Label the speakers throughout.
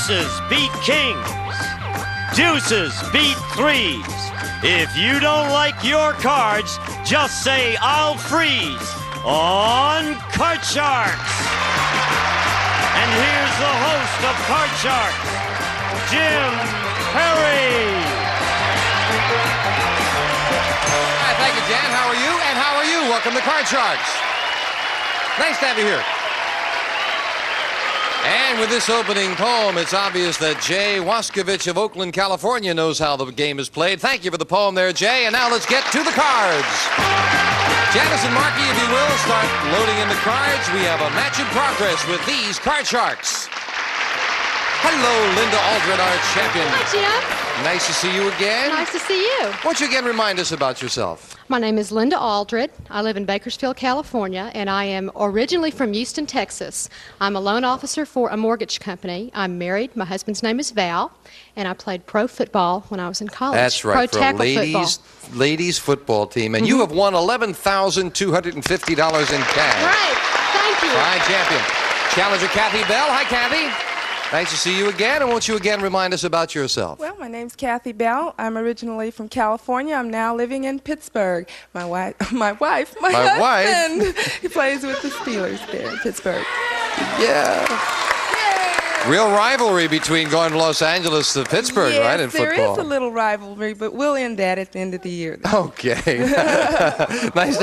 Speaker 1: Aces beat kings. Deuces beat threes. If you don't like your cards, just say I'll freeze on Card Sharks. And here's the host of Card Sharks, Jim Perry.
Speaker 2: Hi, thank you, Jan. How are you? And how are you? Welcome to Card Sharks. Nice to have you here. And with this opening poem, it's obvious that Jay Waskovich of Oakland, California knows how the game is played. Thank you for the poem there, Jay. And now let's get to the cards. Janice and Marky, if you will, start loading in the cards. We have a match in progress with these Card Sharks. Hello, Linda Aldred, our champion.
Speaker 3: Hi, Jim.
Speaker 2: Nice to see you again.
Speaker 3: Nice to see you.
Speaker 2: Won't you again remind us about yourself?
Speaker 3: My name is Linda Aldred. I live in Bakersfield, California, and I am originally from Houston, Texas. I'm a loan officer for a mortgage company. I'm married. My husband's name is Val, and I played pro football when I was in college.
Speaker 2: That's right,
Speaker 3: pro
Speaker 2: for a
Speaker 3: tackle football.
Speaker 2: ladies football team. And you have won $11,250 in cash.
Speaker 3: Right. Thank you.
Speaker 2: Fine champion. Challenger Kathy Bell. Hi, Kathy. Nice to see you again. And won't you again remind us about yourself?
Speaker 4: Well, my name's Kathy Bell. I'm originally from California. I'm now living in Pittsburgh. My husband, he plays with the Steelers there in Pittsburgh.
Speaker 2: Yeah. Real rivalry between going to Los Angeles to Pittsburgh,
Speaker 4: Yes,
Speaker 2: right, in football.
Speaker 4: there is a little rivalry, but we'll end that at the end of the year.
Speaker 2: Okay. Nice.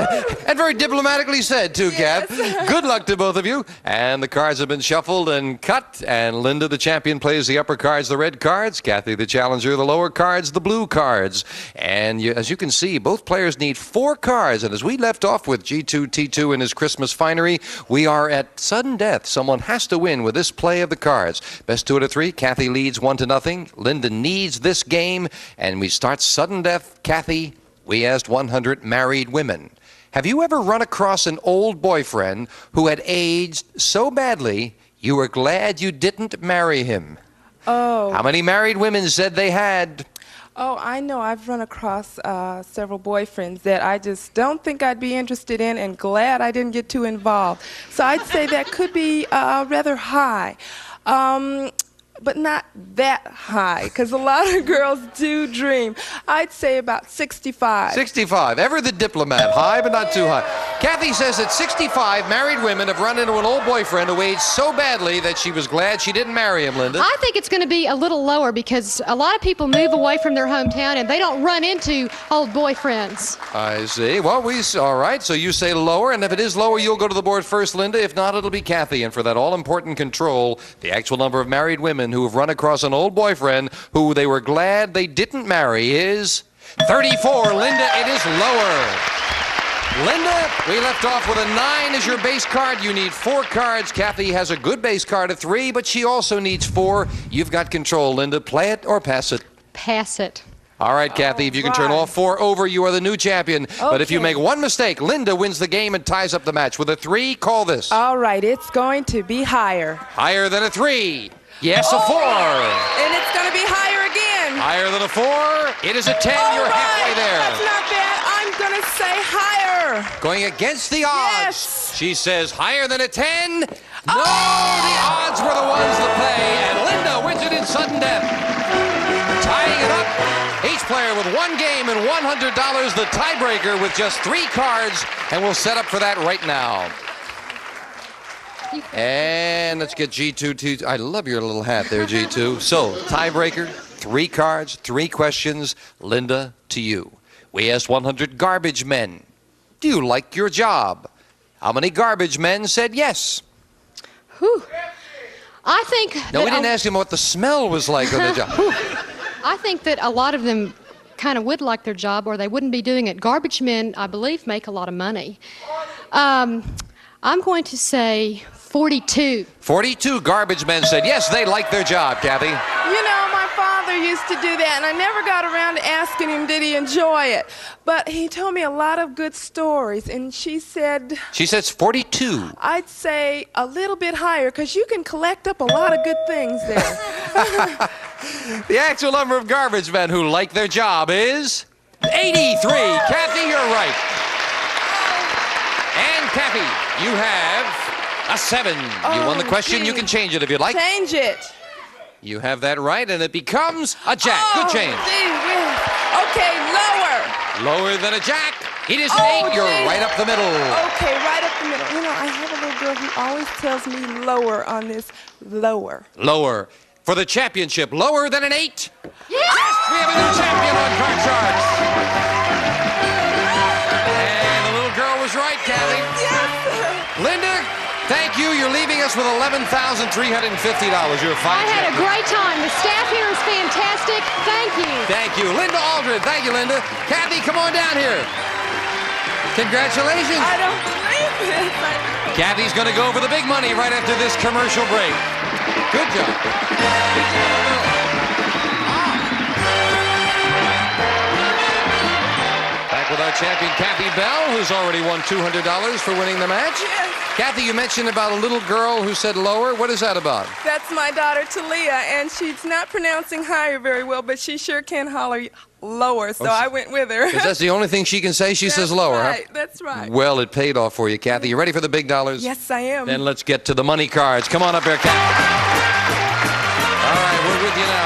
Speaker 2: And very diplomatically said, too, Kath. Good luck to both of you. And the cards have been shuffled and cut. And Linda, the champion, plays the upper cards, the red cards. Kathy, the challenger, the lower cards, the blue cards. And as you can see, both players need 4 cards. And as we left off with G2T2 in his Christmas finery, we are at sudden death. Someone has to win with this play of the cards. Best 2 out of 3. Kathy leads 1-0. Linda needs this game, and we start sudden death. Kathy, we asked 100 married women. Have you ever run across an old boyfriend who had aged so badly you were glad you didn't marry him?
Speaker 4: Oh.
Speaker 2: How many married women said they had?
Speaker 4: Oh, I know. I've run across several boyfriends that I just don't think I'd be interested in, and glad I didn't get too involved. So I'd say that could be rather high. But not that high, because a lot of girls do dream. I'd say about 65.
Speaker 2: 65. Ever the diplomat. High, but not too high. Kathy says that 65 married women have run into an old boyfriend who aged so badly that she was glad she didn't marry him, Linda.
Speaker 3: I think it's going to be a little lower because a lot of people move away from their hometown and they don't run into old boyfriends.
Speaker 2: I see. Well, all right. So you say lower, and if it is lower, you'll go to the board first, Linda. If not, it'll be Kathy. And for that all-important control, the actual number of married women who have run across an old boyfriend who they were glad they didn't marry is 34. Linda, it is lower. Linda, we left off with a 9 as your base card. You need 4 cards. Kathy has a good base card of 3, but she also needs 4. You've got control, Linda. Play it or pass it?
Speaker 3: Pass it.
Speaker 2: All right, Kathy, if you can turn all 4 over, you are the new champion. Okay. But if you make one mistake, Linda wins the game and ties up the match. With a 3, call this.
Speaker 4: All right, it's going to be higher.
Speaker 2: Higher than a 3. Yes, a 4.
Speaker 4: And it's going to be higher again.
Speaker 2: Higher than a 4. It is a 10. You're halfway there.
Speaker 4: That's not bad. I'm going to say higher.
Speaker 2: Going against the odds.
Speaker 4: Yes.
Speaker 2: She says higher than a 10. No, the odds were the ones to play. And Linda wins it in sudden death. Tying it up. Each player with 1 game and $100. The tiebreaker with just 3 cards. And we'll set up for that right now. And let's get G2. I love your little hat there, G2. So, tiebreaker, 3 cards, 3 questions. Linda, to you. We asked 100 garbage men. Do you like your job? How many garbage men said yes?
Speaker 3: Whew. I think...
Speaker 2: No, we didn't ask him what the smell was like on the job.
Speaker 3: I think that a lot of them kind of would like their job or they wouldn't be doing it. Garbage men, I believe, make a lot of money. I'm going to say 42.
Speaker 2: 42 garbage men said yes, they like their job, Kathy.
Speaker 4: You know, my father used to do that, and I never got around to asking him, did he enjoy it? But he told me a lot of good stories, and she said...
Speaker 2: She says 42.
Speaker 4: I'd say a little bit higher, because you can collect up a lot of good things there.
Speaker 2: The actual number of garbage men who like their job is 83. Kathy, you're right. And Kathy, you have a 7. You won the question.
Speaker 4: Gee.
Speaker 2: You can change it if you'd like.
Speaker 4: Change it.
Speaker 2: You have that right, and it becomes a jack. Good change.
Speaker 4: Gee whiz. Okay, lower.
Speaker 2: Lower than a jack. It is an
Speaker 4: Oh,
Speaker 2: 8. You're
Speaker 4: gee.
Speaker 2: right up the middle.
Speaker 4: Okay, right up the middle. You know, I have a little girl who always tells me lower on this. Lower.
Speaker 2: Lower. For the championship, lower than an 8. Yes! We have a new champion on Card Sharks. And the little girl was right, Kathy.
Speaker 4: Yes, sir.
Speaker 2: Linda, thank you. You're leaving us with $11,350. You're a fine
Speaker 3: I had a
Speaker 2: champion.
Speaker 3: great time. The staff here is fantastic. Thank you.
Speaker 2: Thank you. Linda Aldred. Thank you, Linda. Kathy, come on down here. Congratulations.
Speaker 4: I don't believe this.
Speaker 2: Kathy's going to go for the big money right after this commercial break. Good job. Back with our champion, Kathy Bell, who's already won $200 for winning the match.
Speaker 4: Yes.
Speaker 2: Kathy, you mentioned about a little girl who said lower. What is that about?
Speaker 4: That's my daughter, Talia, and she's not pronouncing higher very well, but she sure can holler lower, so I went with her.
Speaker 2: 'Cause that's the only thing she can say. She says lower,
Speaker 4: right,
Speaker 2: huh?
Speaker 4: That's right.
Speaker 2: Well, it paid off for you, Kathy. You ready for the big dollars?
Speaker 4: Yes, I am.
Speaker 2: Then let's get to the money cards. Come on up here, Kathy. All right, we're with you now.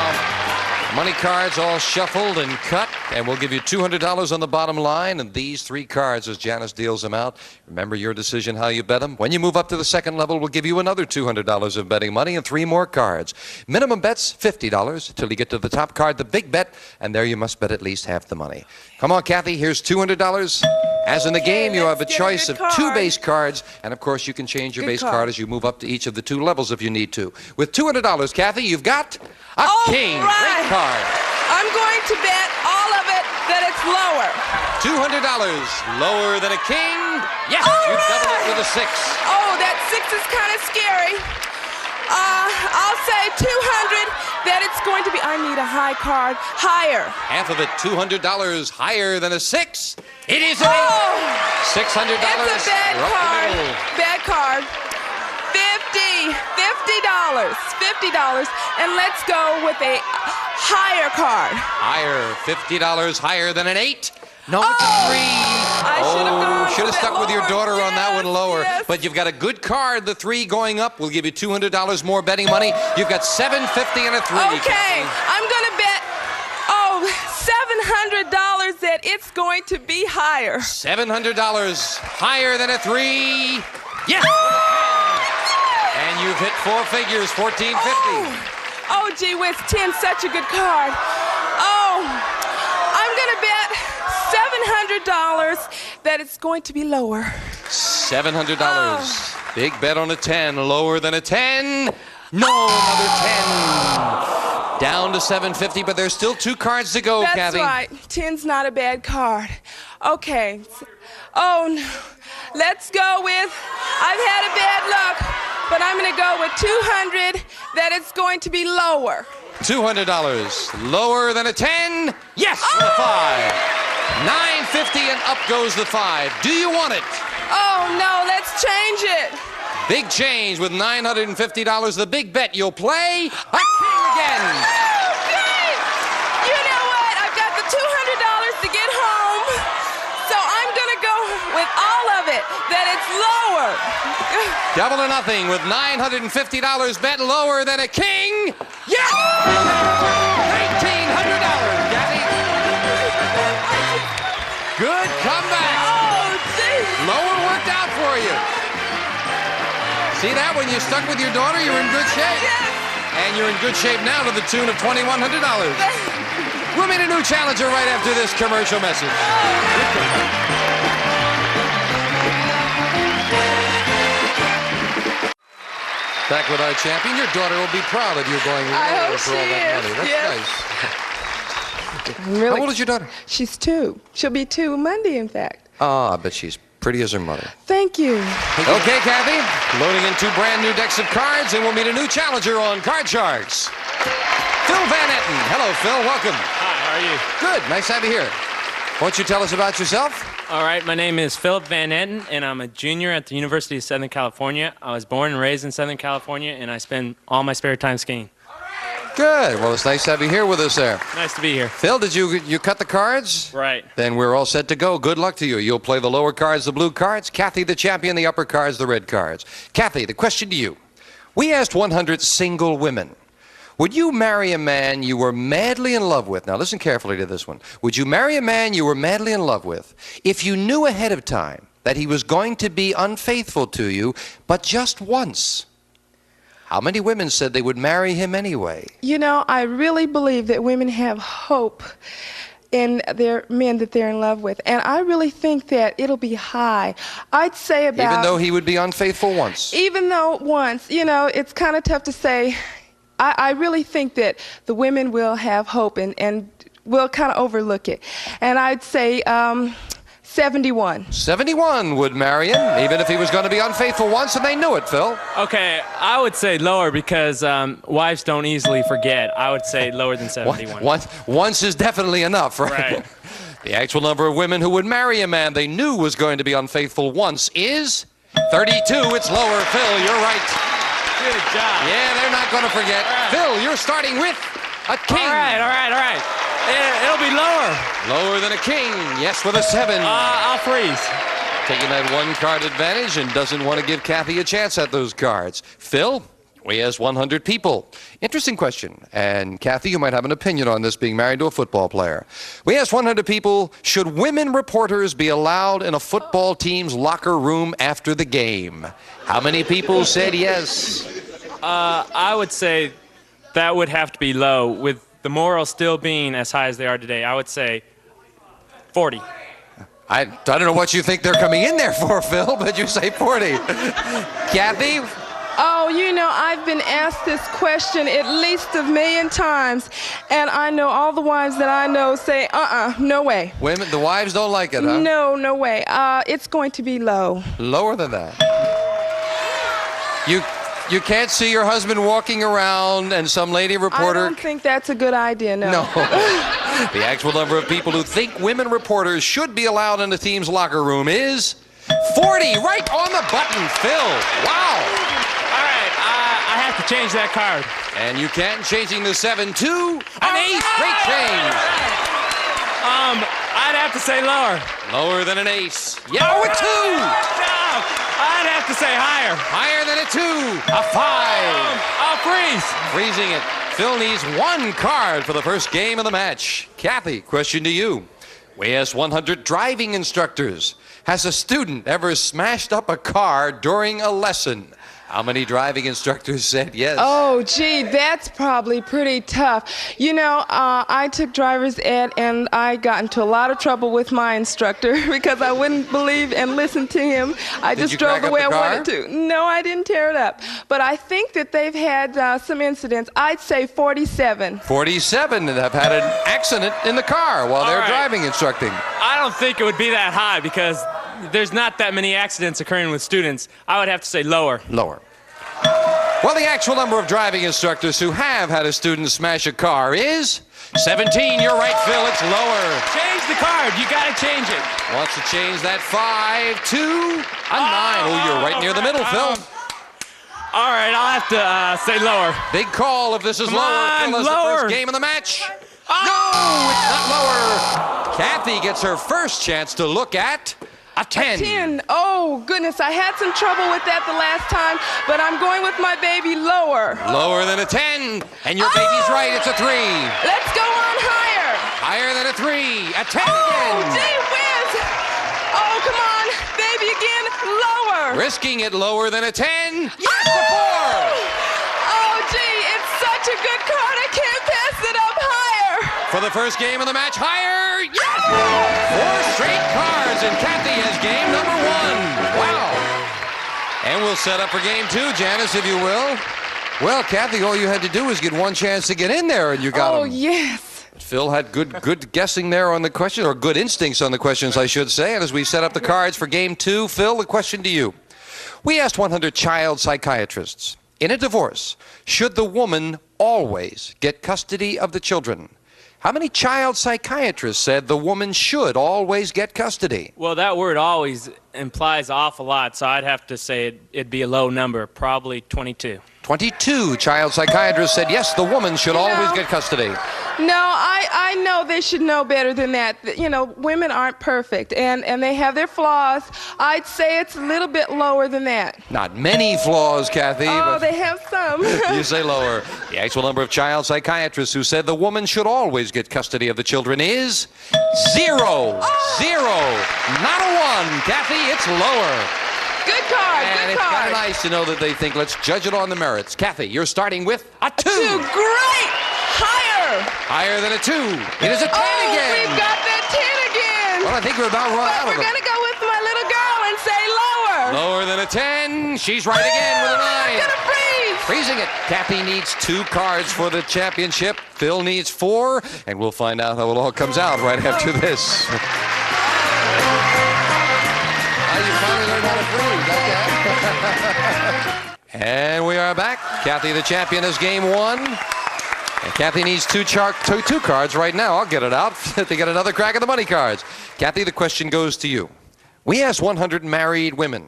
Speaker 2: Money cards all shuffled and cut, and we'll give you $200 on the bottom line, and these 3 cards as Janice deals them out. Remember your decision how you bet them. When you move up to the second level, we'll give you another $200 of betting money and 3 more cards. Minimum bet's $50 till you get to the top card, the big bet, and there you must bet at least half the money. Come on, Kathy, here's $200. As in the game, you have a
Speaker 4: let's get a
Speaker 2: choice
Speaker 4: good
Speaker 2: of 2
Speaker 4: card.
Speaker 2: base cards, and of course you can change your
Speaker 4: Good
Speaker 2: base
Speaker 4: card.
Speaker 2: card as you move up to each of the 2 levels if you need to. With $200, Kathy, you've got a
Speaker 4: All
Speaker 2: king.
Speaker 4: right.
Speaker 2: Great card.
Speaker 4: I'm going to bet all of it that it's lower.
Speaker 2: $200 lower than a king. Yes,
Speaker 4: All
Speaker 2: you double
Speaker 4: right.
Speaker 2: it with a 6.
Speaker 4: Oh, that 6 is kind of scary. I'll say 200 that it's going to be. I need a high card. Higher.
Speaker 2: Half of it, $200 higher than a 6. It is an 8.
Speaker 4: Oh,
Speaker 2: $600.
Speaker 4: it's a bad
Speaker 2: We're up the
Speaker 4: card.
Speaker 2: middle.
Speaker 4: Bad card. $50. And let's go with a higher card.
Speaker 2: Higher, $50 higher than an 8. No, it's
Speaker 4: Oh!
Speaker 2: 3.
Speaker 4: I should have gone
Speaker 2: should have
Speaker 4: a bit
Speaker 2: stuck with your
Speaker 4: lower.
Speaker 2: daughter on that
Speaker 4: Yes,
Speaker 2: one lower.
Speaker 4: yes.
Speaker 2: But you've got a good card, the 3 going up. We'll give you $200 more betting money. You've got $750 and a 3.
Speaker 4: Okay,
Speaker 2: Kathy.
Speaker 4: I'm going to bet, $700 that it's going to be higher.
Speaker 2: $700 higher than a 3. Yes! And you've hit 4 figures, $14.50.
Speaker 4: Oh, gee whiz, 10's such a good card. Oh, I'm going to bet $700 that it's going to be lower.
Speaker 2: $700.
Speaker 4: Oh.
Speaker 2: Big bet on a 10. Lower than a 10. No, another 10. Down to $750, but there's still 2 cards to go,
Speaker 4: That's
Speaker 2: Kathy.
Speaker 4: right. 10's not a bad card. Okay. Oh, no. Let's go with, I've had a bad luck, but I'm going to go with 200 that it's going to be lower.
Speaker 2: $200. Lower than a 10. Yes, with a 5. $950 and up goes the 5. Do you want it?
Speaker 4: Oh, no, let's change it.
Speaker 2: Big change with $950. The big bet you'll play a king again.
Speaker 4: Okay. You know what? I've got the $200 to get home, so I'm going to go with all of it, that it's lower.
Speaker 2: Double or nothing with $950 bet lower than a king. Yes! $1,900, Kathy. Good comeback.
Speaker 4: Oh, gee.
Speaker 2: Lower worked out for you. See that? When you stuck with your daughter, you're in good shape.
Speaker 4: Yes.
Speaker 2: And you're in good shape now to the tune of $2,100. We'll meet a new challenger right after this commercial message. Back with our champion. Your daughter will be proud of you going
Speaker 4: I
Speaker 2: lower
Speaker 4: hope
Speaker 2: for all
Speaker 4: she
Speaker 2: that
Speaker 4: is,
Speaker 2: money. That's
Speaker 4: yes.
Speaker 2: nice.
Speaker 4: I'm really,
Speaker 2: How old is your daughter?
Speaker 4: She's 2. She'll be 2 Monday, in fact.
Speaker 2: Ah, I bet she's pretty as her mother.
Speaker 4: Thank you.
Speaker 2: Okay, Kathy. Loading in 2 brand new decks of cards, and we'll meet a new challenger on Card Sharks. Phil Van Etten. Hello, Phil. Welcome.
Speaker 5: Hi, how are you?
Speaker 2: Good. Nice to have you here. Why don't you tell us about yourself?
Speaker 5: All right, my name is Philip Van Etten, and I'm a junior at the University of Southern California. I was born and raised in Southern California, and I spend all my spare time skiing.
Speaker 2: Good. Well, it's nice to have you here with us there.
Speaker 5: Nice to be here.
Speaker 2: Phil, did you cut the cards?
Speaker 5: Right.
Speaker 2: Then we're all set to go. Good luck to you. You'll play the lower cards, the blue cards. Kathy, the champion, the upper cards, the red cards. Kathy, the question to you. We asked 100 single women, Would you marry a man you were madly in love with? Now listen carefully to this one. Would you marry a man you were madly in love with if you knew ahead of time that he was going to be unfaithful to you, but just once? How many women said they would marry him anyway?
Speaker 4: You know, I really believe that women have hope in their men that they're in love with. And I really think that it'll be high. I'd say about...
Speaker 2: Even though he would be unfaithful once?
Speaker 4: Even though once. You know, it's kind of tough to say. I really think that the women will have hope and will kind of overlook it. And I'd say 71.
Speaker 2: 71 would marry him, even if he was going to be unfaithful once, and they knew it, Phil.
Speaker 5: Okay, I would say lower because wives don't easily forget. I would say lower than 71.
Speaker 2: Once is definitely enough, right?
Speaker 5: Right.
Speaker 2: The actual number of women who would marry a man they knew was going to be unfaithful once is 32. It's lower. Phil, you're right.
Speaker 5: Good job.
Speaker 2: Yeah, they're not going to forget.
Speaker 5: Right.
Speaker 2: Phil, you're starting with a king.
Speaker 5: All right. It'll be lower.
Speaker 2: Lower than a king. Yes, with a 7.
Speaker 5: I'll freeze.
Speaker 2: Taking that one card advantage and doesn't want to give Kathy a chance at those cards. Phil, we asked 100 people. Interesting question. And Kathy, you might have an opinion on this, being married to a football player. We asked 100 people, should women reporters be allowed in a football team's locker room after the game? How many people said yes?
Speaker 5: I would say that would have to be low. With the morals still being as high as they are today, I would say 40.
Speaker 2: I don't know what you think they're coming in there for, Phil, but you say 40. Kathy?
Speaker 4: Oh, you know, I've been asked this question at least 1,000,000 times, and I know all the wives that I know say, no way.
Speaker 2: Women, the wives don't like it, huh?
Speaker 4: No way. It's going to be low.
Speaker 2: Lower than that. You can't see your husband walking around and some lady reporter...
Speaker 4: I don't think that's a good idea, no.
Speaker 2: No. The actual number of people who think women reporters should be allowed in the team's locker room is 40. Right on the button, Phil. Wow.
Speaker 5: All right, I have to change that card.
Speaker 2: And you can, changing the 7 to an 8. Great change.
Speaker 5: I'd have to say lower.
Speaker 2: Lower than an ace. Yeah, with 2.
Speaker 5: No, I'd have to say higher.
Speaker 2: Higher than a 2. A 5.
Speaker 5: I'll freeze.
Speaker 2: Freezing it. Phil needs 1 card for the first game of the match. Kathy, question to you. We asked 100 driving instructors. Has a student ever smashed up a car during a lesson? How many driving instructors said yes?
Speaker 4: Oh, gee, that's probably pretty tough. You know, I took driver's ed, and I got into a lot of trouble with my instructor because I wouldn't believe and listen to him. I just drove the way I wanted to. No, I didn't tear it up. But I think that they've had some incidents. I'd say 47.
Speaker 2: 47 have had an accident in the car while they're driving instructing.
Speaker 5: I don't think it would be that high because there's not that many accidents occurring with students. I would have to say lower.
Speaker 2: Lower. Well, the actual number of driving instructors who have had a student smash a car is 17. You're right, Phil. It's lower.
Speaker 5: Change the card. You got to change it.
Speaker 2: Wants to change that 5 to a 9. Oh, you're right near the middle, Phil.
Speaker 5: All right, I'll have to say lower.
Speaker 2: Big call if this is
Speaker 5: Come
Speaker 2: lower.
Speaker 5: on,
Speaker 2: Phil has
Speaker 5: lower.
Speaker 2: the first game of the match. No, it's not lower. Kathy gets her first chance to look at a 10.
Speaker 4: 10. Oh, goodness. I had some trouble with that the last time, but I'm going with my baby lower.
Speaker 2: Lower than a 10. And your baby's right. It's a 3.
Speaker 4: Let's go on higher.
Speaker 2: Higher than a 3. A 10
Speaker 4: Oh,
Speaker 2: again.
Speaker 4: gee whiz. Oh, come on. Baby again. Lower.
Speaker 2: Risking it lower than a 10. Yes,
Speaker 4: Oh!
Speaker 2: a 4.
Speaker 4: Oh, gee. It's such a good card. I can't pass it up higher.
Speaker 2: For the first game of the match, higher. Yes! 4 straight cards, and Kathy has game number 1. Wow. And we'll set up for game 2, Janice, if you will. Well, Kathy, all you had to do was get 1 chance to get in there, and you got
Speaker 4: Oh,
Speaker 2: him.
Speaker 4: yes.
Speaker 2: Phil had good guessing there on the question, or good instincts on the questions, I should say. And as we set up the cards for game 2, Phil, the question to you. We asked 100 child psychiatrists, in a divorce, should the woman always get custody of the children? How many child psychiatrists said the woman should always get custody?
Speaker 5: Well, that word always implies an awful lot, so I'd have to say it'd be a low number, probably 22.
Speaker 2: 22 child psychiatrists said yes, the woman should always
Speaker 4: know,
Speaker 2: get custody.
Speaker 4: No, I know they should know better than that. You know, women aren't perfect, and they have their flaws. I'd say it's a little bit lower than that.
Speaker 2: Not many flaws, Kathy.
Speaker 4: Oh,
Speaker 2: but
Speaker 4: they have some.
Speaker 2: you say lower. The actual number of child psychiatrists who said the woman should always get custody of the children is 0. 0. Not a 1. Kathy, it's lower.
Speaker 4: Good card,
Speaker 2: And
Speaker 4: good
Speaker 2: it's kind
Speaker 4: card.
Speaker 2: of nice to know that they think let's judge it on the merits. Kathy, you're starting with a 2.
Speaker 4: 2, great! Higher!
Speaker 2: Higher than a 2. It is a 10 again.
Speaker 4: We've got that 10 again.
Speaker 2: Well, I think we're about run out
Speaker 4: But
Speaker 2: of
Speaker 4: we're
Speaker 2: them.
Speaker 4: going to go with my little girl and say lower.
Speaker 2: Lower than a 10. She's right again with a 9.
Speaker 4: I'm going to freeze.
Speaker 2: Freezing it. Kathy needs 2 cards for the championship. Phil needs 4. And we'll find out how it all comes out right after this. You finally learned how to freeze, okay? And we are back. Kathy, the champion, is game 1. And Kathy needs two cards right now. I'll get it out to get another crack at the money cards. Kathy, the question goes to you. We asked 100 married women,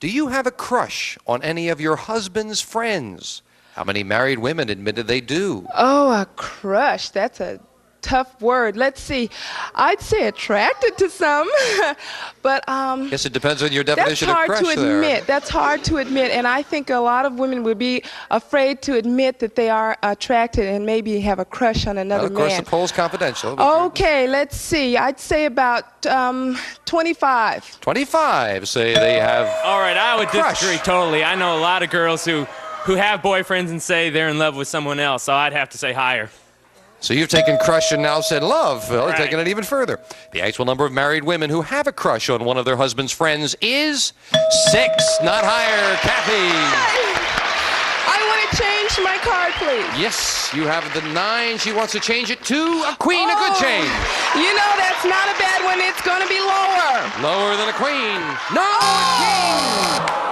Speaker 2: do you have a crush on any of your husband's friends? How many married women admitted they do?
Speaker 4: Oh, a crush. That's a tough word. Let's see. I'd say attracted to some, but
Speaker 2: Guess it depends on your
Speaker 4: that's
Speaker 2: definition of
Speaker 4: hard
Speaker 2: crush
Speaker 4: to admit.
Speaker 2: there.
Speaker 4: That's hard to admit, and I think a lot of women would be afraid to admit that they are attracted and maybe have a crush on another
Speaker 2: Well, of course,
Speaker 4: man.
Speaker 2: the poll's confidential. but
Speaker 4: Okay, let's see. I'd say about 25.
Speaker 2: 25 say they have.
Speaker 5: All right, I would
Speaker 2: Crush.
Speaker 5: disagree totally. I know a lot of girls who have boyfriends and say they're in love with someone else, so I'd have to say higher.
Speaker 2: So you've taken crush and now said love. Phil,
Speaker 5: Right.
Speaker 2: taking it even further. The actual number of married women who have a crush on one of their husband's friends is 6, not higher. Kathy.
Speaker 4: I want to change my card, please.
Speaker 2: Yes, you have the 9. She wants to change it to a queen, a good change.
Speaker 4: You know, that's not a bad one. It's going to be lower.
Speaker 2: Lower than a queen. No, a king.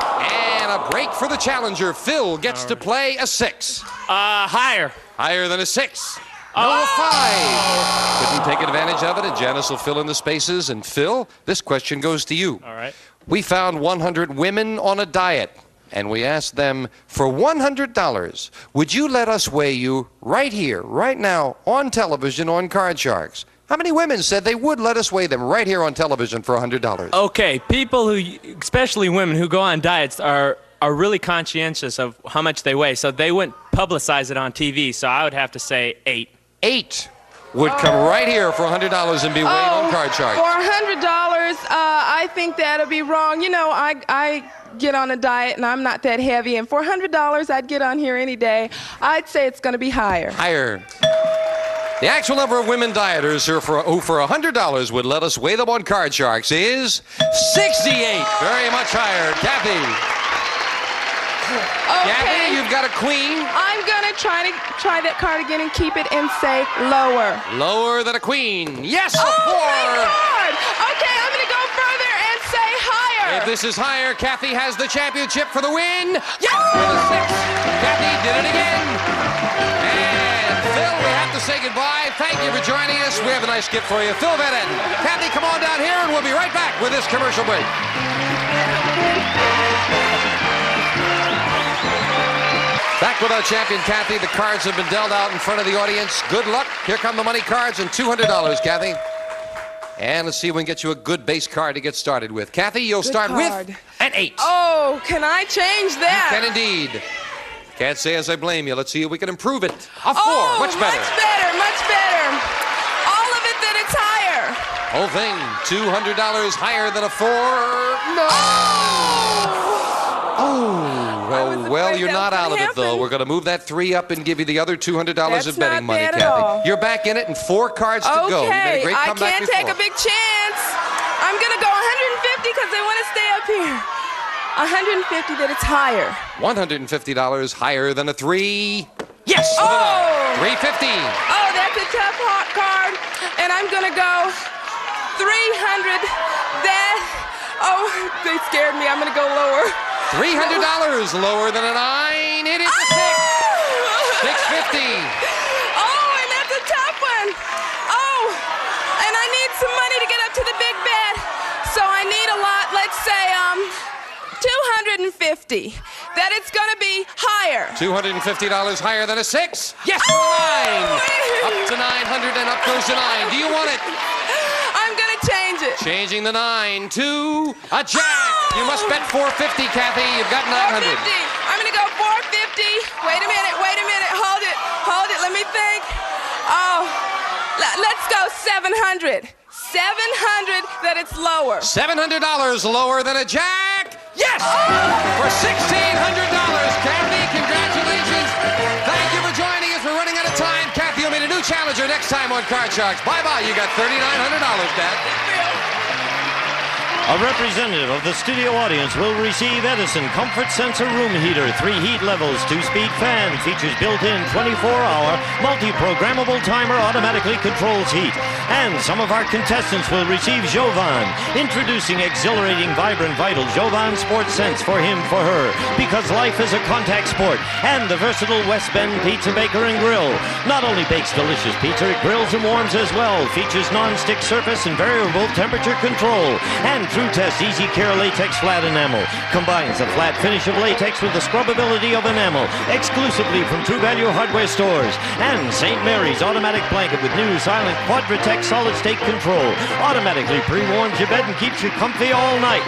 Speaker 2: And a break for the challenger. Phil gets to play a 6.
Speaker 5: Higher.
Speaker 2: Higher than a 6. No, a 5. Couldn't take advantage of it, and Janice will fill in the spaces. And Phil, this question goes to you.
Speaker 5: All right.
Speaker 2: We found 100 women on a diet, and we asked them, for $100, would you let us weigh you right here, right now, on television on Card Sharks? How many women said they would let us weigh them right here on television for $100?
Speaker 5: Okay, people who, especially women who go on diets, are really conscientious of how much they weigh, so they wouldn't publicize it on TV, so I would have to say 8.
Speaker 2: 8 would come right here for $100 and be weighed on Card Sharks.
Speaker 4: For $100, I think that'll be wrong. You know, I get on a diet and I'm not that heavy, and for $100, I'd get on here any day. I'd say it's going to be higher.
Speaker 2: Higher. The actual number of women dieters who for $100 would let us weigh them on Card Sharks is 68. Very much higher. Kathy. Kathy,
Speaker 4: Okay,
Speaker 2: you've got a queen.
Speaker 4: I'm going to try that card again and keep it and say lower.
Speaker 2: Lower than a queen. Yes, a 4.
Speaker 4: Thank God. Okay, I'm going to go further and say higher.
Speaker 2: If this is higher, Kathy has the championship for the win. Yes, with a 6. Kathy did it again. And Phil, we have to say goodbye. Thank you for joining us. We have a nice gift for you. Phil Van Etten. Kathy, come on down here, and we'll be right back with this commercial break. Back with our champion, Kathy. The cards have been dealt out in front of the audience. Good luck. Here come the money cards and $200, Kathy. And let's see if we can get you a good base card to get started with. Kathy, you'll start
Speaker 4: card.
Speaker 2: with an 8.
Speaker 4: Oh, can I change that?
Speaker 2: Can indeed. Can't say as I blame you. Let's see if we can improve it. A 4.
Speaker 4: Oh,
Speaker 2: Much better.
Speaker 4: Much better, much better. All of it that it's higher.
Speaker 2: Whole thing, $200 higher than a 4. No. Well, you're not out of it, though. We're going to move that 3 up and give you the other $200 of betting
Speaker 4: not
Speaker 2: money,
Speaker 4: bad at
Speaker 2: Kathy.
Speaker 4: all.
Speaker 2: You're back in it and 4 cards to go. You made a great
Speaker 4: I
Speaker 2: comeback
Speaker 4: can't
Speaker 2: before.
Speaker 4: take a big chance. I'm going to go 150 because they want to stay up here. 150 that it's higher.
Speaker 2: $150 higher than a 3. Yes, with a 9. 350.
Speaker 4: Oh, that's a tough hot card. And I'm going to go 300. They scared me. I'm going to go lower.
Speaker 2: $300 lower than a 9. It is a 6. 650.
Speaker 4: Oh, and that's a tough one. Oh, and I need some money to get up to the big bet. So I need a lot. Let's say 250. that it's going to be higher.
Speaker 2: $250 higher than a 6. Yes, 9. Up to 900 and up goes the 9. Do you want it?
Speaker 4: I'm going to change it.
Speaker 2: Changing the 9 to a jack. You must bet 450, Kathy. You've got 900.
Speaker 4: 450. I'm going to go 450. Wait a minute. Hold it. Let me think. Oh, let's go 700. 700 that it's lower.
Speaker 2: $700 lower than a jack. Yes! For $1,600. Kathy, congratulations. Thank you for joining us. We're running out of time. Kathy will meet a new challenger next time on Card Sharks. Bye-bye. You got $3,900, Dad.
Speaker 1: A representative of the studio audience will receive Edison Comfort Sensor Room Heater, 3 heat levels, 2-speed fan, features built-in 24-hour multi-programmable timer, automatically controls heat. And some of our contestants will receive Jovan, introducing exhilarating, vibrant, vital Jovan Sports Sense for him, for her, because life is a contact sport. And the versatile West Bend Pizza Baker and Grill not only bakes delicious pizza, it grills and warms as well, features non-stick surface and variable temperature control, and True Test Easy Care Latex Flat Enamel combines the flat finish of latex with the scrubbability of enamel, exclusively from True Value Hardware stores. And St. Mary's Automatic Blanket with new silent Quadratech solid state control, automatically pre-warms your bed and keeps you comfy all night.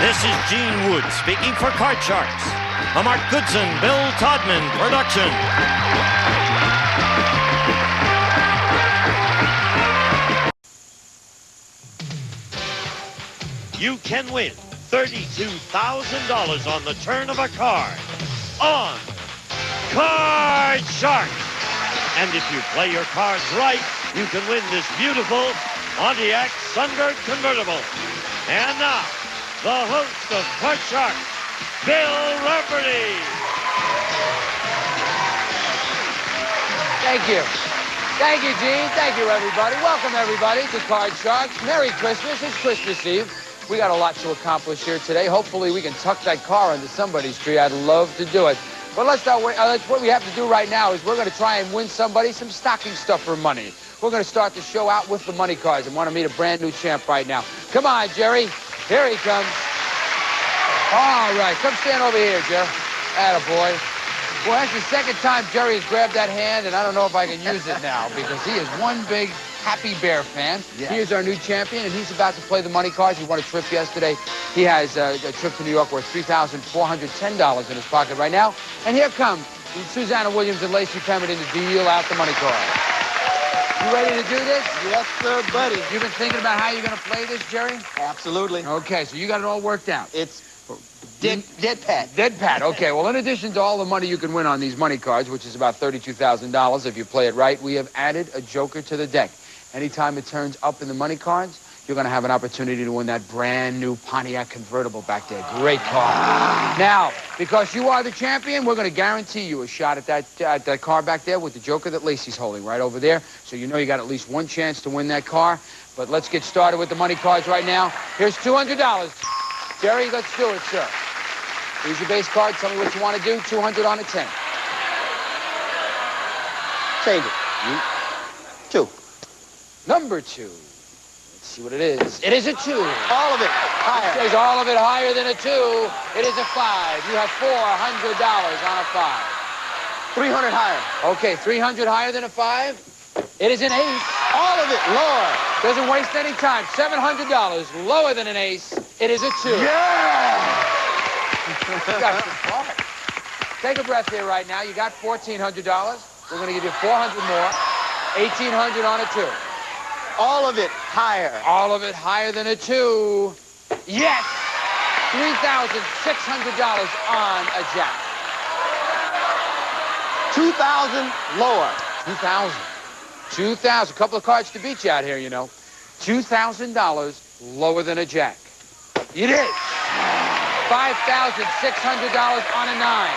Speaker 1: This is Gene Wood speaking for Card Sharks, a Mark Goodson, Bill Todman production. You can win $32,000 on the turn of a card on Card Sharks. And if you play your cards right, you can win this beautiful Pontiac Sunbird convertible. And now, the host of Card Sharks, Bill Rafferty.
Speaker 6: Thank you. Thank you, Gene. Thank you, everybody. Welcome, everybody, to Card Sharks. Merry Christmas. It's Christmas Eve. We got a lot to accomplish here today. Hopefully, we can tuck that car under somebody's tree. I'd love to do it. But let's start with, what we have to do right now is we're going to try and win somebody some stocking stuffer money. We're going to start the show out with the money cards. I want to meet a brand new champ right now. Come on, Jerry. Here he comes. All right, come stand over here, Jerry. Attaboy. Boy, that's the second time Jerry has grabbed that hand, and I don't know if I can use it now because he is one big Happy Bear fan. Yeah. He is our new champion, and he's about to play the money cards. He won a trip yesterday. He has a trip to New York worth $3,410 in his pocket right now. And here come Susanna Williams and Lacey Pemberton to deal out the money cards. You ready to do this?
Speaker 7: Yes, sir, buddy.
Speaker 6: You've been thinking about how you're going to play this, Jerry?
Speaker 7: Absolutely.
Speaker 6: Okay, so you got it all worked out.
Speaker 7: It's dead pat.
Speaker 6: Dead pat. Okay, well, in addition to all the money you can win on these money cards, which is about $32,000 if you play it right, we have added a joker to the deck. Anytime it turns up in the money cards, you're going to have an opportunity to win that brand new Pontiac convertible back there. Great car. Now, because you are the champion, we're going to guarantee you a shot at that car back there with the joker that Lacey's holding right over there. So you know you got at least one chance to win that car. But let's get started with the money cards right now. Here's $200. Jerry, let's do it, sir. Here's your base card. Tell me what you want to do. 200 on a 10.
Speaker 7: Change it. 2.
Speaker 6: Number 2. Let's see what it is. It is a 2.
Speaker 7: All of it higher.
Speaker 6: It is all of it higher than a 2. It is a 5. You have $400 on a 5.
Speaker 7: 300 higher.
Speaker 6: Okay, 300 higher than a 5. It is an ace.
Speaker 7: All of it lower.
Speaker 6: Doesn't waste any time. $700 lower than an ace. It is a 2.
Speaker 7: Yeah!
Speaker 6: You got some smart. Take a breath here right now. You got $1,400. We're going to give you 400 more. 1,800 on a 2.
Speaker 7: All of it higher.
Speaker 6: All of it higher than a 2. Yes! $3,600 on a jack.
Speaker 7: 2,000 lower.
Speaker 6: 2,000. 2,000. A couple of cards to beat you out here, you know. $2,000 lower than a jack. It is. $5,600 on a 9.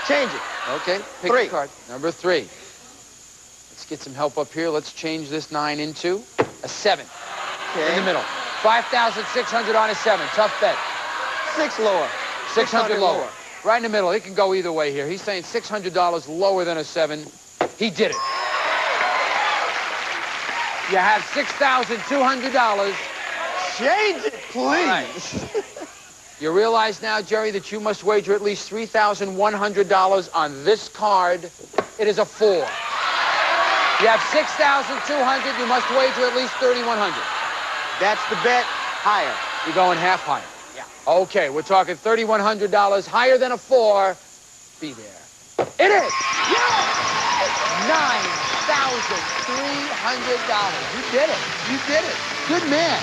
Speaker 7: Change it.
Speaker 6: Okay, pick
Speaker 7: 3.
Speaker 6: a card. Number 3. Let's Let's get some help up here. Let's change this 9 into a 7.
Speaker 7: Okay.
Speaker 6: In the middle. 5,600 on a 7. Tough bet.
Speaker 7: 6 lower.
Speaker 6: 600 lower. Right in the middle. It can go either way here. He's saying $600 lower than a 7. He did it. You have $6,200.
Speaker 7: Change it, please.
Speaker 6: All right. You realize now, Jerry, that you must wager at least $3,100 on this card. It is a 4. You have $6,200. You must wager at least $3,100.
Speaker 7: That's the bet. Higher.
Speaker 6: You're going half higher.
Speaker 7: Yeah.
Speaker 6: Okay, we're talking $3,100 higher than a 4. Be there. It is. $9,300. You did it. You did it. Good man.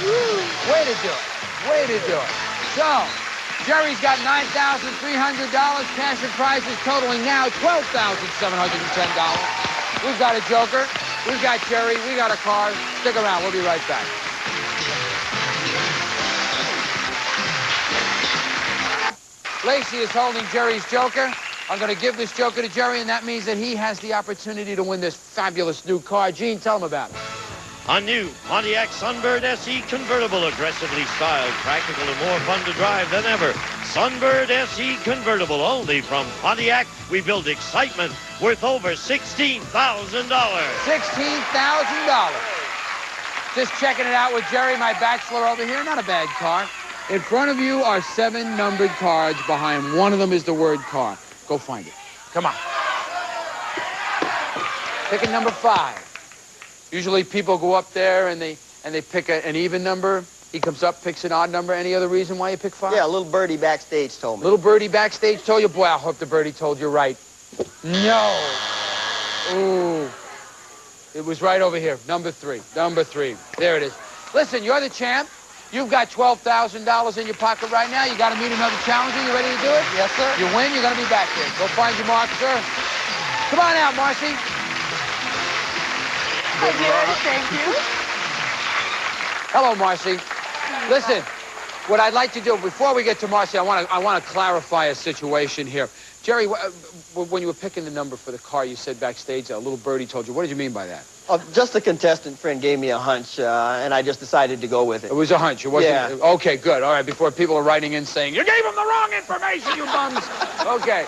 Speaker 6: Way to do it. Way to do it. So, Jerry's got $9,300. Cash and prizes totaling now $12,710. We've got a joker. We've got Jerry. We got a car. Stick around. We'll be right back. Lacey is holding Jerry's joker. I'm going to give this joker to Jerry, and that means that he has the opportunity to win this fabulous new car. Gene, tell him about it.
Speaker 1: A new Pontiac Sunbird SE convertible, aggressively styled, practical and more fun to drive than ever. Sunbird SE convertible, only from Pontiac. We build excitement worth over $16,000.
Speaker 6: $16,000. Just checking it out with Jerry, my bachelor over here. Not a bad car. In front of you are 7 numbered cards. Behind one of them is the word car. Go find it. Come on. Pick a number 5. Usually people go up there and they pick an even number. He comes up, picks an odd number. Any other reason why you pick 5?
Speaker 7: Yeah, a little birdie backstage told me.
Speaker 6: Little birdie backstage told you? Boy, I hope the birdie told you right. No. Ooh. It was right over here. Number 3. Number 3. There it is. Listen, you're the champ. You've got $12,000 in your pocket right now. You got to meet another challenger. You ready to do it?
Speaker 7: Yes, sir.
Speaker 6: You win, you're going to be back here. Go find your mark, sir. Come on out, Marcy.
Speaker 8: Hi, Jerry. Thank you.
Speaker 6: Hello, Marcy. Listen, what I'd like to do, before we get to Marcy, I want to clarify a situation here. Jerry, when you were picking the number for the car, you said backstage a little birdie told you. What did you mean by that?
Speaker 7: Just a contestant friend gave me a hunch, and I just decided to go with it.
Speaker 6: It was a hunch. It wasn't.
Speaker 7: Yeah.
Speaker 6: Okay, good. All right. Before people are writing in saying you gave them the wrong information, you bums. Okay.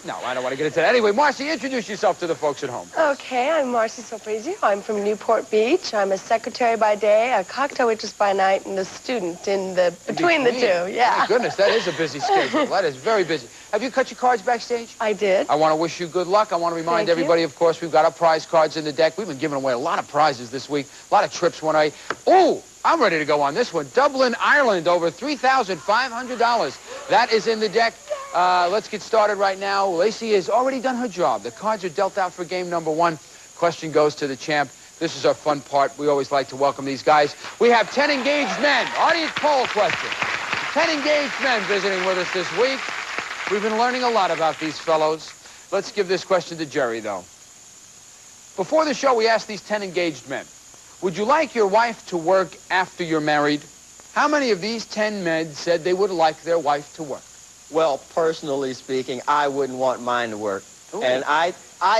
Speaker 6: No, I don't want to get into that. Anyway, Marcy, introduce yourself to the folks at home.
Speaker 8: Okay, I'm Marcy Soprizio. I'm from Newport Beach. I'm a secretary by day, a cocktail waitress by night, and a student between the two. Yeah.
Speaker 6: My goodness, that is a busy schedule. That is very busy. Have you cut your cards backstage?
Speaker 8: I did.
Speaker 6: I want to wish you good luck. I want to remind
Speaker 8: Thank
Speaker 6: everybody,
Speaker 8: you.
Speaker 6: of course, we've got our prize cards in the deck. We've been giving away a lot of prizes this week. A lot of trips one way. Oh, I'm ready to go on this one. Dublin, Ireland, over $3,500. That is in the deck. Let's get started right now. Lacey has already done her job. The cards are dealt out for game number 1. Question goes to the champ. This is our fun part. We always like to welcome these guys. We have 10 engaged men. Audience poll question. 10 engaged men visiting with us this week. We've been learning a lot about these fellows. Let's give this question to Jerry, though. Before the show, we asked these 10 engaged men, would you like your wife to work after you're married? How many of these 10 men said they would like their wife to work?
Speaker 7: Well, personally speaking, I wouldn't want mine to work.
Speaker 6: Ooh.
Speaker 7: And I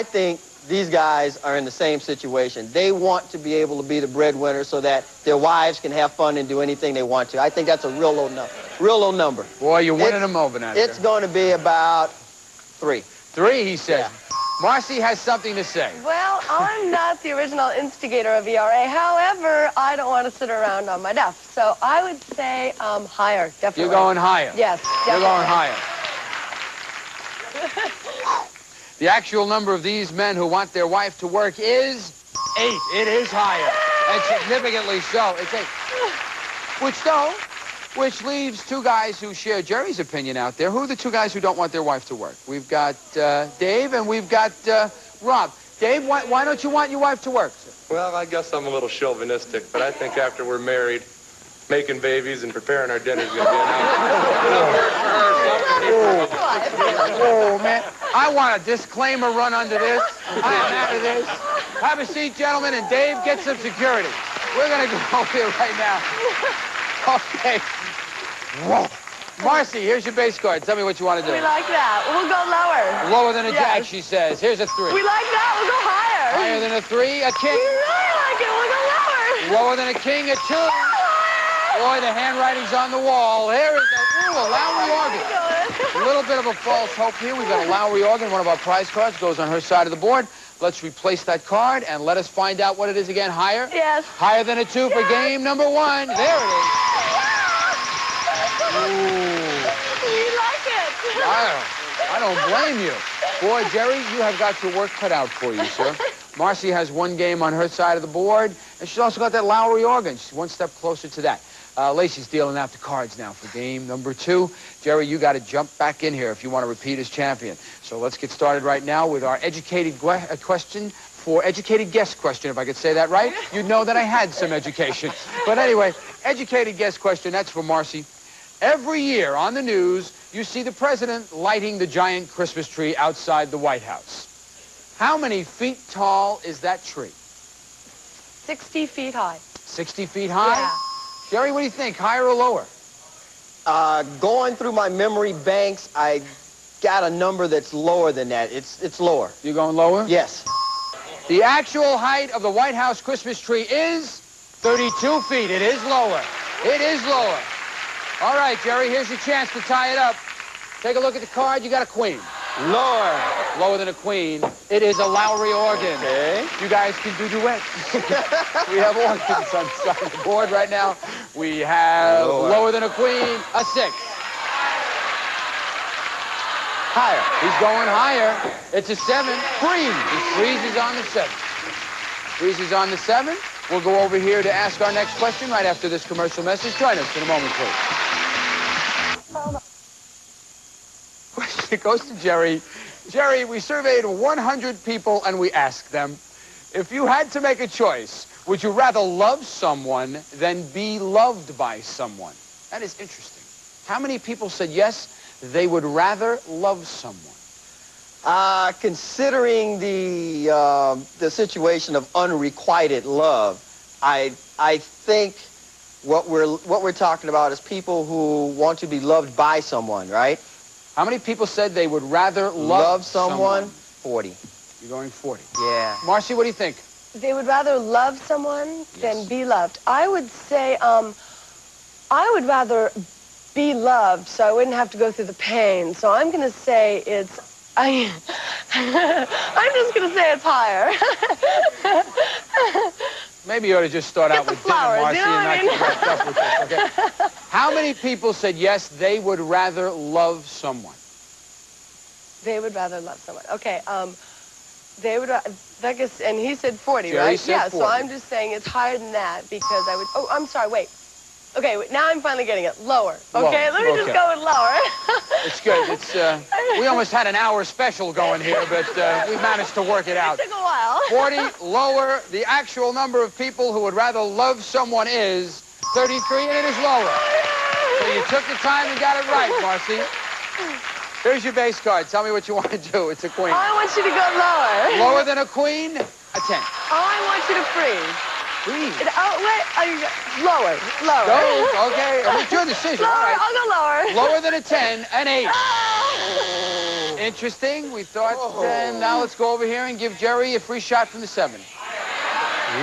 Speaker 7: think these guys are in the same situation. They want to be able to be the breadwinner so that their wives can have fun and do anything they want to. I think that's a real low number. Real low number.
Speaker 6: Boy, you're winning them over now.
Speaker 7: It's going to be about 3.
Speaker 6: 3, he says.
Speaker 7: Yeah.
Speaker 6: Marcy has something to say.
Speaker 8: Well, I'm not the original instigator of ERA. However, I don't want to sit around on my duff. So I would say higher, definitely.
Speaker 6: You're going higher.
Speaker 8: Yes, definitely.
Speaker 6: You're going higher. The actual number of these men who want their wife to work is 8. It is higher. And significantly so. It's 8. Which leaves 2 guys who share Jerry's opinion out there. Who are the 2 guys who don't want their wife to work? We've got Dave and we've got Rob. Dave, why don't you want your wife to work?
Speaker 9: Well, I guess I'm a little chauvinistic, but I think after we're married, making babies and preparing our dinner is going to be enough work for her.
Speaker 6: Oh, man. I want a disclaimer run under this. I am out of this. Have a seat, gentlemen, and Dave, get some security. We're going to go over here right now. Okay. Whoa. Marcy, here's your base card. Tell me what you want to do.
Speaker 8: We like that. We'll go lower.
Speaker 6: Lower than a jack, she says. Here's a 3.
Speaker 8: We like that. We'll go higher.
Speaker 6: Higher than a 3, a king.
Speaker 8: You really like it. We'll go lower.
Speaker 6: Lower than a king, a 2. Boy, the handwriting's on the wall. There is a Lowry organ. A little bit of a false hope here. We've got a Lowry organ. One of our prize cards goes on her side of the board. Let's replace that card and let us find out what it is again. Higher?
Speaker 8: Yes.
Speaker 6: Higher than a 2 for game number 1. There it is. Ooh.
Speaker 8: You like it.
Speaker 6: I don't blame you. Boy, Jerry, you have got your work cut out for you, sir. Marcy has 1 game on her side of the board, and she's also got that Lowry organ. She's 1 step closer to that. Lacey's dealing out the cards now for game number 2. Jerry, you got to jump back in here if you want to repeat as champion. So let's get started right now with our educated guest question, if I could say that right. You'd know that I had some education. But anyway, educated guess question, that's for Marcy. Every year on the news, you see the president lighting the giant Christmas tree outside the White House. How many feet tall is that tree?
Speaker 8: 60 feet high.
Speaker 6: 60 feet high?
Speaker 8: Yeah.
Speaker 6: Jerry, what do you think, higher or lower?
Speaker 7: Going through my memory banks, I got a number that's lower than that. It's lower.
Speaker 6: You going lower?
Speaker 7: Yes.
Speaker 6: The actual height of the White House Christmas tree is 32 feet. It is lower. It is lower. All right, Jerry, here's your chance to tie it up. Take a look at the card. You got a queen.
Speaker 7: Lower.
Speaker 6: Lower than a queen. It is a Lowry organ.
Speaker 7: Okay.
Speaker 6: You guys can do duets. We have organs on the side of the board right now. We have lower than a queen, a 6.
Speaker 7: Higher.
Speaker 6: He's going higher. It's a 7. Freeze. He freezes on the 7. Freezes on the 7. We'll go over here to ask our next question right after this commercial message. Join us in a moment, please. Question goes to Jerry. Jerry, we surveyed 100 people and we asked them, if you had to make a choice, would you rather love someone than be loved by someone? That is interesting. How many people said yes, they would rather love someone?
Speaker 7: Considering the situation of unrequited love, I think what we're talking about is people who want to be loved by someone, right?
Speaker 6: How many people said they would rather love someone?
Speaker 7: 40.
Speaker 6: You're going 40.
Speaker 7: Yeah.
Speaker 6: Marcy, what do you think?
Speaker 8: They would rather love someone than be loved. I would say, I would rather be loved so I wouldn't have to go through the pain. So I'm going to say I'm just going to say it's higher.
Speaker 6: Maybe you ought to just start out with
Speaker 8: flowers,
Speaker 6: dinner, Marcy,
Speaker 8: you know
Speaker 6: and not
Speaker 8: what I mean?
Speaker 6: get wrapped up with this, okay? How many people said yes, they would rather love someone?
Speaker 8: They would rather love someone. Okay, they would, I guess, and he said 40,
Speaker 6: Jerry
Speaker 8: right?
Speaker 6: said
Speaker 8: yeah,
Speaker 6: 40.
Speaker 8: so I'm just saying it's higher than that because I would, oh, I'm sorry, wait. Okay, now I'm finally getting it. Lower. Okay, let me just go with lower.
Speaker 6: It's good. It's we almost had an hour special going here, but we managed to work it out.
Speaker 8: It took a while.
Speaker 6: 40, lower. The actual number of people who would rather love someone is 33, and it is lower. So you took the time and got it right, Marcy. Here's your base card. Tell me what you want to do. It's a queen.
Speaker 8: I want you to go lower.
Speaker 6: Lower than a queen, a 10.
Speaker 8: I want you to freeze.
Speaker 6: Freeze.
Speaker 8: Oh, wait. Lower. Lower.
Speaker 6: Go. Okay. It's your decision.
Speaker 8: Lower.
Speaker 6: All right.
Speaker 8: I'll go lower.
Speaker 6: Lower than a 10, an 8. Interesting. We thought, now let's go over here and give Jerry a free shot from the 7.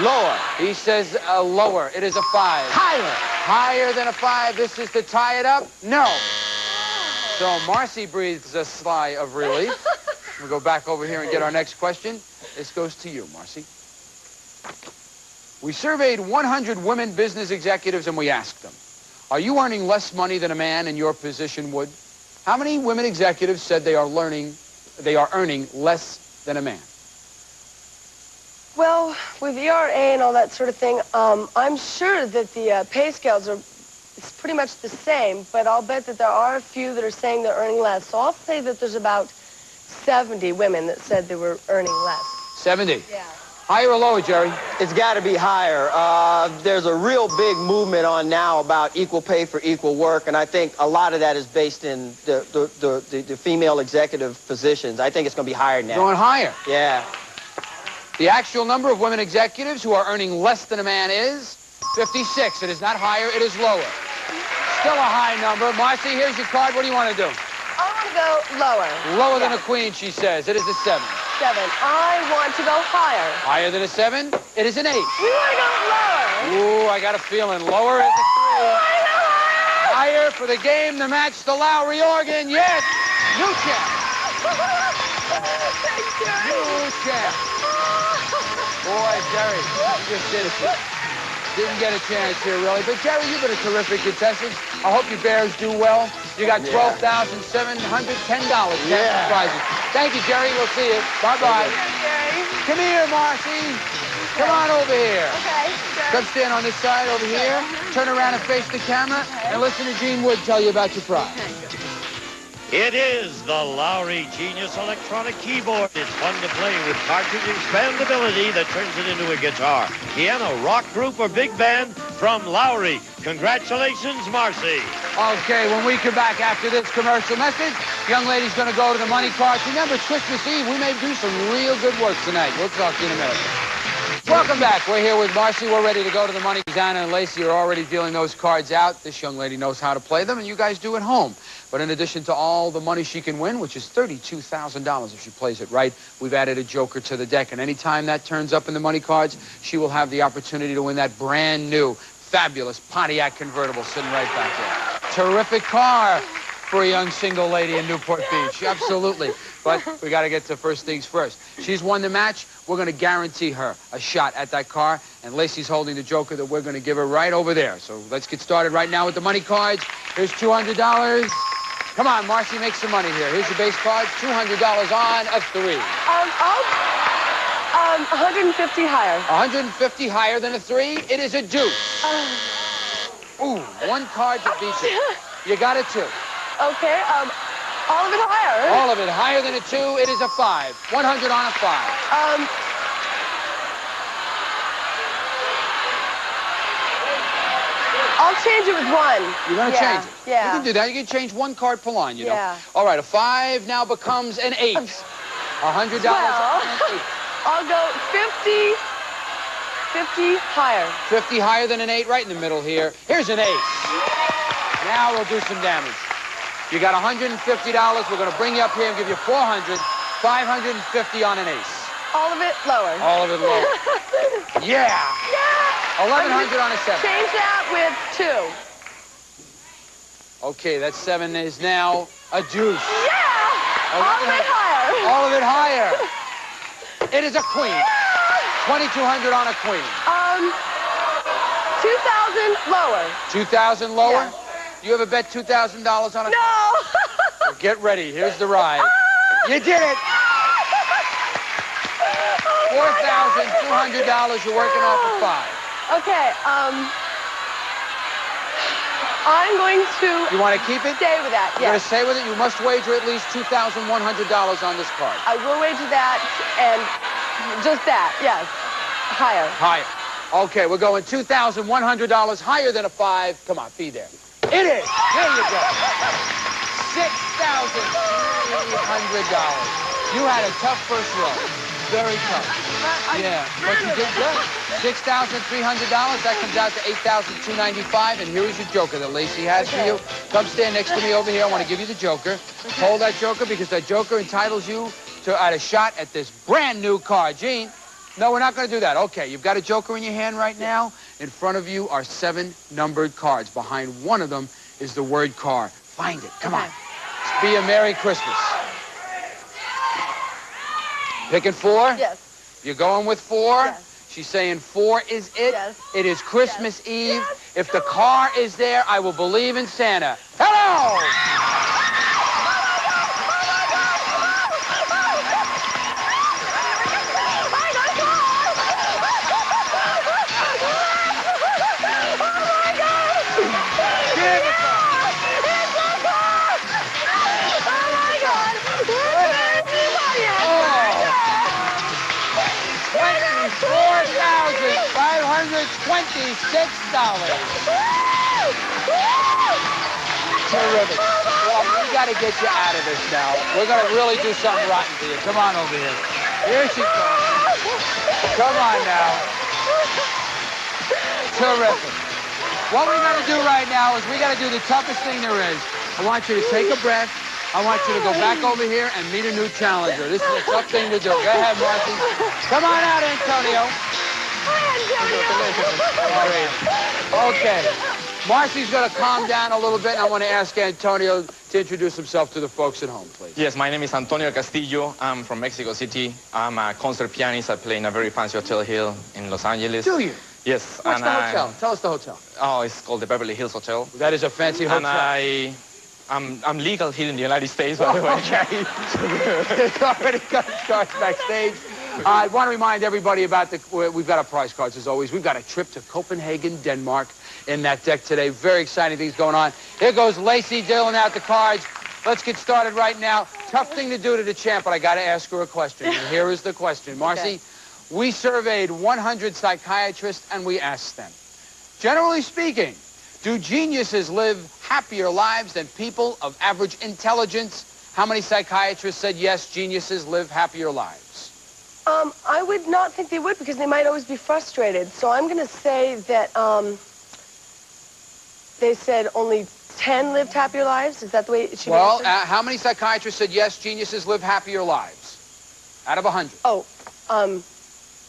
Speaker 7: Lower.
Speaker 6: He says lower. It is a 5.
Speaker 7: Higher.
Speaker 6: Higher than a 5. This is to tie it up? No. So Marcy breathes a sigh of relief. We'll go back over here and get our next question. This goes to you, Marcy. We surveyed 100 women business executives and we asked them, are you earning less money than a man in your position would? How many women executives said they are earning less than a man?
Speaker 8: Well, with ERA and all that sort of thing, I'm sure that the pay scales it's pretty much the same, but I'll bet that there are a few that are saying they're earning less. So I'll say that there's about 70 women that said they were earning less.
Speaker 6: 70?
Speaker 8: Yeah.
Speaker 6: Higher or lower, Jerry?
Speaker 7: It's got to be higher. There's a real big movement on now about equal pay for equal work, and I think a lot of that is based in the female executive positions. I think it's going to be higher now.
Speaker 6: Going higher?
Speaker 7: Yeah.
Speaker 6: The actual number of women executives who are earning less than a man is 56. It is not higher, it is lower. Still a high number. Marcy, here's your card. What do you want to do?
Speaker 8: I want to go lower.
Speaker 6: Lower than a queen, she says. It is a 7.
Speaker 8: 7. I want to go higher.
Speaker 6: Higher than a 7? It is an 8.
Speaker 8: We want to go lower.
Speaker 6: Ooh, I got a feeling. Lower is a 3. Higher for the game, the match, the Lowry organ. Yes! New champ. New champ. Boy, Jerry, you just did it. Didn't get a chance here, really. But, Jerry, you've been a terrific contestant. I hope your Bears do well. You got $12,710 cash prizes. Thank you, Jerry. We'll see you. Bye-bye. Come here, Marcy. Come on over here.
Speaker 8: Okay.
Speaker 6: Come stand on this side over here. Turn around and face the camera. And listen to Gene Wood tell you about your prize.
Speaker 1: It is the Lowry Genius Electronic Keyboard. It's fun to play with cartridge expandability that turns it into a guitar, piano, rock group, or big band from Lowry. Congratulations, Marcy.
Speaker 6: Okay, when we come back after this commercial message, young lady's going to go to the money cards. Remember, it's Christmas Eve. We may do some real good work tonight. We'll talk to you in a minute. Welcome back. We're here with Marcy. We're ready to go to the money. Anna and Lacey are already dealing those cards out. This young lady knows how to play them, and you guys do at home. But in addition to all the money she can win, which is $32,000 if she plays it right, we've added a joker to the deck. And anytime that turns up in the money cards, she will have the opportunity to win that brand new, fabulous Pontiac convertible sitting right back there. Terrific car for a young single lady in Newport Beach. Absolutely. But we got to get to first things first. She's won the match. We're going to guarantee her a shot at that car. And Lacey's holding the joker that we're going to give her right over there. So let's get started right now with the money cards. Here's $200. Come on, Marcy, make some money here. Here's your base cards. $200 on a 3.
Speaker 8: 150 higher.
Speaker 6: 150 higher than a 3. It is a deuce. Ooh, one card to beat you. You got a 2.
Speaker 8: Okay, all of it higher.
Speaker 6: All of it higher than a 2. It is a 5. 100 on a 5.
Speaker 8: I'll change it with 1.
Speaker 6: You're going to change it?
Speaker 8: Yeah.
Speaker 6: You can do that. You can change 1 card per line, you know.
Speaker 8: Yeah.
Speaker 6: All right, a 5 now becomes an 8. $100
Speaker 8: Well,
Speaker 6: on an 8.
Speaker 8: I'll go 50 higher.
Speaker 6: 50 higher than an 8, right in the middle here. Here's an 8. Now we'll do some damage. You got $150. We're going to bring you up here and give you 400. 550 on an ace.
Speaker 8: All of it lower.
Speaker 6: All of it lower. Yeah. 1100 on a 7.
Speaker 8: Change that with 2.
Speaker 6: Okay, that 7 is now a deuce.
Speaker 8: Yeah. All of it higher.
Speaker 6: All of it higher. It is a queen. 2200 on a queen.
Speaker 8: 2,000 lower.
Speaker 6: 2,000 lower?
Speaker 8: Yeah.
Speaker 6: You ever bet $2,000 on a...
Speaker 8: No.
Speaker 6: Get ready. Here's the ride. You did it. $4,200. You're working off of 5.
Speaker 8: Okay, I'm going to...
Speaker 6: You want to keep it?
Speaker 8: Stay with that,
Speaker 6: You're going
Speaker 8: yes.
Speaker 6: to stay with it? You must wager at least $2,100 on this card.
Speaker 8: I will wager that and just that, yes. Higher.
Speaker 6: Higher. Okay, we're going $2,100 higher than a 5. Come on, be there. It is. There you go. $6,300. You had a tough first row. Very tough. Yeah, but you did good. $6,300. That comes out to $8,295. And here is your joker that Lacey has for you. Come stand next to me over here. I want to give you the joker. Hold that joker because that joker entitles you to a shot at this brand new car. Gene, no, we're not going to do that. Okay, you've got a joker in your hand right now. In front of you are 7 numbered cards. Behind one of them is the word car. Find it. Come on. Be a Merry Christmas. Picking 4?
Speaker 8: Yes.
Speaker 6: You're going with 4?
Speaker 8: Yes.
Speaker 6: She's saying 4 is it.
Speaker 8: Yes.
Speaker 6: It is Christmas Eve.
Speaker 8: Yes.
Speaker 6: If the car is there, I will believe in Santa. Hello! Terrific. Well, we got to get you out of this now. We're going to really do something rotten to you. Come on over here. Here she comes. Come on now. Terrific. What we got to do right now is we got to do the toughest thing there is. I want you to take a breath, I want you to go back over here and meet a new challenger. This is a tough thing to do. Go ahead, Marcy. Come on out, Antonio. Okay. Marcy's going to calm down a little bit, and I want to ask Antonio to introduce himself to the folks at home, please.
Speaker 10: Yes, my name is Antonio Castillo. I'm from Mexico City. I'm a concert pianist. I play in a very fancy hotel here in Los Angeles.
Speaker 6: Do you?
Speaker 10: Yes.
Speaker 6: What's the hotel? Tell us the hotel.
Speaker 10: Oh, it's called the Beverly Hills Hotel.
Speaker 6: That is a fancy hotel.
Speaker 10: And I'm legal here in the United States, by the way.
Speaker 6: Okay. He's already got his cards backstage. I want to remind everybody about we've got our prize cards as always. We've got a trip to Copenhagen, Denmark in that deck today. Very exciting things going on. Here goes Lacey dealing out the cards. Let's get started right now. Tough thing to do to the champ, but I got to ask her a question. And here is the question. Marcy, we surveyed 100 psychiatrists and we asked them, generally speaking, do geniuses live happier lives than people of average intelligence? How many psychiatrists said yes, geniuses live happier lives?
Speaker 8: I would not think they would because they might always be frustrated. So I'm going to say that they said only 10 lived happier lives. Is that the way it should be?
Speaker 6: Well, how many psychiatrists said yes, geniuses live happier lives? Out of 100.
Speaker 8: Oh,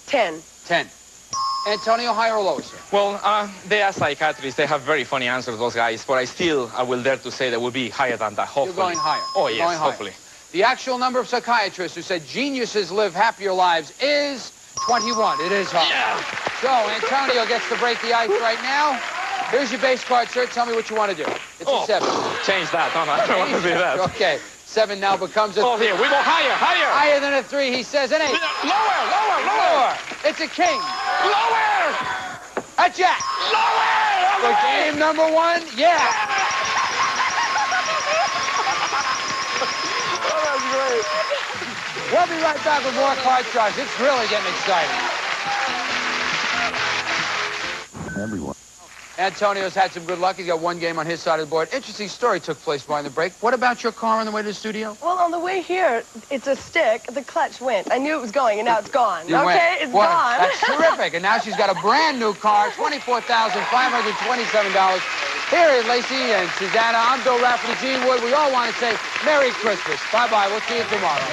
Speaker 8: 10.
Speaker 6: 10. Antonio, higher or lower, sir?
Speaker 10: Well, they are psychiatrists. They have very funny answers, those guys. But I will dare to say they will be higher than that, hopefully.
Speaker 6: You're going higher.
Speaker 10: Oh,
Speaker 6: You're
Speaker 10: yes,
Speaker 6: going higher.
Speaker 10: hopefully.
Speaker 6: The actual number of psychiatrists who said geniuses live happier lives is 21. It is high.
Speaker 10: Yeah.
Speaker 6: So, Antonio gets to break the ice right now. Here's your base card, sir. Tell me what you want to do. It's a 7.
Speaker 10: Change that. No, I don't want to do that.
Speaker 6: Okay. 7 now becomes a 3.
Speaker 10: Oh, here. We go higher, higher.
Speaker 6: Higher than a 3. He says an 8.
Speaker 10: Lower, lower, lower.
Speaker 6: It's a king.
Speaker 10: Lower.
Speaker 6: A jack.
Speaker 10: Lower.
Speaker 6: For game number 1, yeah.
Speaker 10: Oh, that's great.
Speaker 6: We'll be right back with more card sharks. It's really getting exciting.
Speaker 11: Everyone.
Speaker 6: Antonio's had some good luck. He's got 1 game on his side of the board. Interesting story took place behind the break. What about your car on the way to the studio?
Speaker 8: Well, on the way here, it's a stick. The clutch went. I knew it was going, and now it's gone.
Speaker 6: You
Speaker 8: okay,
Speaker 6: went.
Speaker 8: it's
Speaker 6: Well,
Speaker 8: gone.
Speaker 6: That's terrific. And now she's got a brand new car, $24,527. Here is Lacey and Susanna. I'm Bill Rafferty, Gene Wood. We all want to say Merry Christmas. Bye-bye. We'll see you tomorrow.